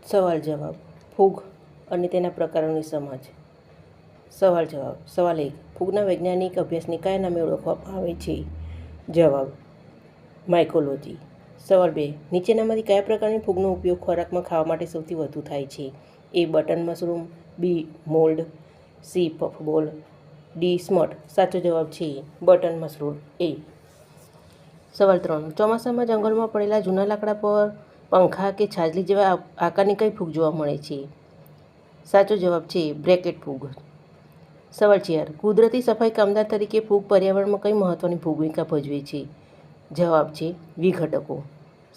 સવાલ જવાબ ફૂગ અને તેના પ્રકારોની સમજ. સવાલ જવાબ. સવાલ 1. ફૂગના વૈજ્ઞાનિક અભ્યાસને કયા નામે ઓળખવામાં આવે છે? જવાબ માઇકોલોજી. સવાલ 2. નીચેનામાંથી કયા પ્રકારની ફૂગનો ઉપયોગ ખોરાકમાં ખાવા માટે સૌથી વધુ થાય છે? A. Button mushroom, B. Mould, C. Puffball, D. Smut. સાચો જવાબ છે બટન મશરૂમ એ. સવાલ 3. ચોમાસામાં જંગલમાં પડેલા જૂના લાકડા પર પંખા કે છાજલી જેવા આકારની કઈ ફૂગ જોવા મળે છે? સાચો જવાબ છે બ્રેકેટ ફૂગ. સવાલ 4. કુદરતી સફાઈ કામદાર તરીકે ફૂગ પર્યાવરણમાં કઈ મહત્વની ભૂમિકા ભજવે છે? જવાબ છે વિઘટકો.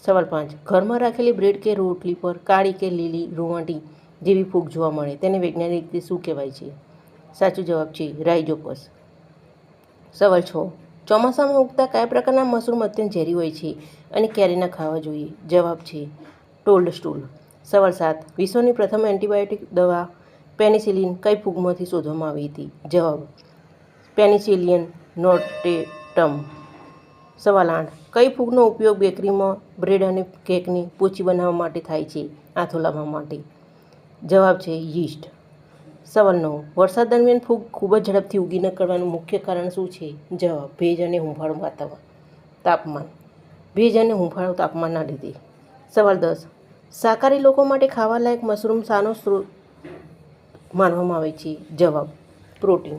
સવાલ 5. ઘરમાં રાખેલી બ્રેડ કે રોટલી પર કાળી કે લીલી રૂંવાટી જેવી ફૂગ જોવા મળે તેને વૈજ્ઞાનિક રીતે શું કહેવાય છે? સાચો જવાબ છે રાઇઝોપસ. સવાલ 6. ચોમાસામાં ઉગતા કયા પ્રકારના મશરૂમ અત્યંત ઝેરી હોય છે અને ક્યારે ન ખાવા જોઈએ? જવાબ છે ટોલ્ડસ્ટૂલ. સવાલ 7. વિશ્વની પ્રથમ એન્ટીબાયોટિક દવા પેનિસિલિન કઈ ફૂગમાંથી શોધવામાં આવી હતી? જવાબ પેનિસિલિયમ નોટેટમ. સવાલ 8. કઈ ફૂગનો ઉપયોગ બેકરીમાં બ્રેડ અને કેકની પોચી બનાવવા માટે થાય છે? આથો લાવવા માટે. જવાબ છે યીસ્ટ. સવાલ 9. વરસાદ દરમિયાન ફૂગ ખૂબ જ ઝડપથી ઉગી નીકળવાનું મુખ્ય કારણ શું છે? જવાબ ભેજ અને હૂંફાળું વાતાવરણ તાપમાન. ભેજ અને હૂંફાળું તાપમાનના લીધે. સવાલ 10. શાકાહારી લોકો માટે ખાવાલાયક મશરૂમ શાનો સ્ત્રોત માનવામાં આવે છે? જવાબ પ્રોટીન.